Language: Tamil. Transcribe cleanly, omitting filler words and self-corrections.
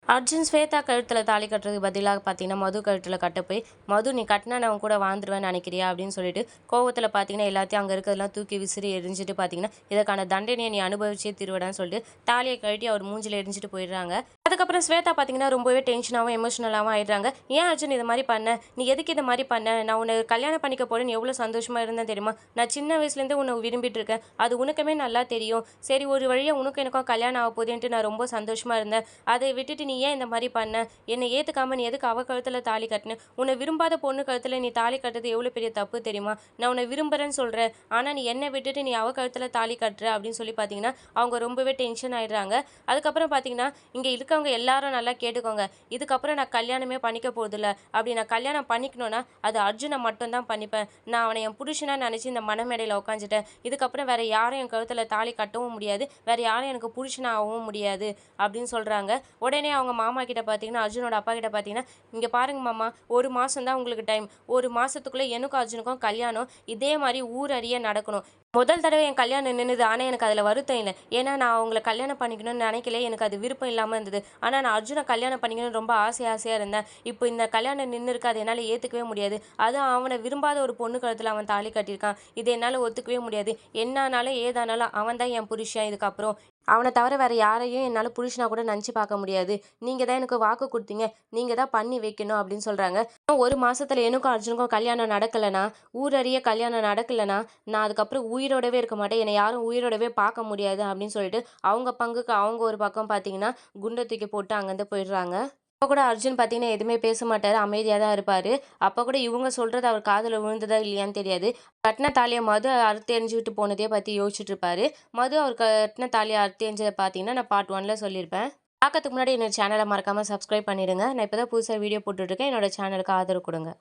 அர்ஜுன் ஸ்வேதா கழுத்துல தாலி கட்டுறதுக்கு பதிலாக பார்த்தீங்கன்னா, மது கழுத்துல கட்ட போய், "மது நீ கட்டினா நான் உன் கூட வாழ்ந்துருவேன்னு நினைக்கிறியா?" அப்படின்னு சொல்லிட்டு கோவத்துல பார்த்தீங்கன்னா, எல்லாத்தையும் அங்க இருக்கிறதெல்லாம் தூக்கி விசிறி எறிஞ்சிட்டு பார்த்தீங்கன்னா, "இதற்கான தண்டனைய நீ அனுபவிச்சே தீருவடான்னு" சொல்லிட்டு தாலிய கழட்டி அவர் மூஞ்சில எறிஞ்சிட்டு போயிடுறாங்க. அதுக்கப்புறம் ஸ்வேதா பார்த்தீங்கன்னா, ரொம்பவே டென்ஷனாவும், எமோஷனலாவும் ஆயிடுறாங்க. "ஏன் அர்ஜுன் இத மாரி பண்ண? நீ எதுக்கு இத மாரி பண்ண? நான் உன்ன கல்யாணம் பண்ணிக்க போறேன்னு எவ்வளோ சந்தோஷமா இருந்தேன் தெரியுமா? நான் சின்ன வயசுலேருந்தே உன்ன விரும்பிட்டு இருக்கேன். அது உனக்குமே நல்லா தெரியும். சரி ஒரு வழியா உனக்கும் எனக்கும் கல்யாணம் ஆக போதேன்ட்டு நான் ரொம்ப சந்தோஷமா இருந்தேன். அதை விட்டுட்டு நீ ஏன் இந்த மாரி பண்ண? என்னை ஏத்துக்காம நீ எதுக்கு அவ கழுத்துல தாலி கட்டுன? உன்னை விரும்பாத பொண்ணு கழுத்துல நீ தாலி கட்டுறது எவ்வளோ பெரிய தப்பு தெரியுமா? நான் உன்னை விரும்புறேன்னு சொல்றேன். ஆனா நீ என்னை விட்டுட்டு நீ அவ கழுத்துல தாலி கட்டுற அப்படின்னு சொல்லி பார்த்தீங்கன்னா, அவங்க ரொம்பவே டென்ஷன் ஆயிடுறாங்க. அதுக்கப்புறம் பார்த்தீங்கன்னா, இங்க இருக்கவங்க எல்லாரும் நல்லா கேட்டுக்கோங்க. இதுக்கப்புறம் நான் கல்யாணமே பண்ணிக்க போறதில்ல. அப்படி நான் கல்யாணம் பண்ணிக்கணும்னா, அது அர்ஜுன மட்டும் தான் பண்ணிப்பேன். நான் அவன என் புருஷனா நெனச்சு இந்த மணமேடையில உட்காந்துட்டேன். இதுக்கப்புறம் வேற யாரும் என் கழுத்துல தாலி கட்டவும் முடியாது. வேற யாரும் எனக்கு புருஷனாகவும் முடியாது அப்படின்னு சொல்றாங்க. உடனே அவங்க மாமா கிட்ட பார்த்தீங்கன்னா, அர்ஜுனோட அப்பா கிட்ட பார்த்தீங்கன்னா, "இங்க பாருங்க மாமா, 1 மாசம் தான் உங்களுக்கு டைம். 1 மாசத்துக்குள்ள எனக்கும் அர்ஜுனுக்கும் கல்யாணம். இதே மாரி ஊர் அறிய நடக்கணும். முதல் தடவை என் கல்யாணம் நின்னுது. ஆனா எனக்கு அதுல வருத்தம் இல்ல. ஏன்னா நான் அவங்கள கல்யாணம் பண்ணிக்கணும்னு நெனைக்கல. எனக்கு அது விருப்பம் இல்லாம இருந்தது. ஆனா நான் அர்ஜுன கல்யாணம் பண்ணிக்கணும்னு ரொம்ப ஆசையா இருந்தேன். இப்போ இந்த கல்யாணம் நின்னுருக்கு. அத என்னால ஏத்துக்கவே முடியாது. அதுவும் அவன விரும்பாத ஒரு பொண்ணு கழுத்துல அவன் தாலி கட்டியிருக்கான். இத என்னால ஒத்துக்கவே முடியாது. என்ன ஆனாலும் ஏதானாலும் அவன் தான் என் புருஷன் இதுக்கப்புறம். அவன தவிர வேற யாரையும் என்னால புருஷனா கூட நெனச்சு பார்க்க முடியாது. நீங்க தான் எனக்கு வாக்கு குடுத்தீங்க. நீங்க தான் பண்ணி வைக்கணும்" அப்படின்னு சொல்றாங்க. 1 மாசத்துல எனக்கும் அர்ஜுனுக்கும் கல்யாணம் நடக்கலனா, ஊரறிய கல்யாணம் நடக்கலனா, நான் அதுக்கப்புறம் உயிரோடவே இருக்க மாட்டேன். என்னை யாரும் உயிரோடவே பார்க்க முடியாது அப்படின்னு சொல்லிட்டு, அவங்க பங்குக்கு அவங்க ஒரு பக்கம் பார்த்தீங்கன்னா, குண்ட தூக்கி போட்டு அங்கருந்து போயிடுறாங்க. அப்ப கூட அர்ஜுன் பார்த்தீங்கன்னா, எதுவுமே பேச மாட்டாரு. அமைதியா தான் இருப்பாரு. அப்ப கூட இவங்க சொல்றது அவர் காதுல விழுந்ததா இல்லையான்னு தெரியாது. கட்ன தாலிய மது அறுத்து எறிஞ்சுட்டு போனதே பத்தி யோசிச்சுட்டு இருப்பாரு. மது அவர் கட்ன தாலிய அறுத்து எறிஞ்சத பார்த்தீங்கன்னா, நான் பார்ட் 1ல சொல்லியிருப்பேன். பார்க்கறதுக்கு முன்னாடி என்னோட சேனல மறக்காம சப்ஸ்கிரைப் பண்ணிடுங்க. நான் இப்ப தான் புதுசா வீடியோ போட்டுட்டு இருக்கேன். என்னோட சேனலுக்கு ஆதரவு குடுங்க.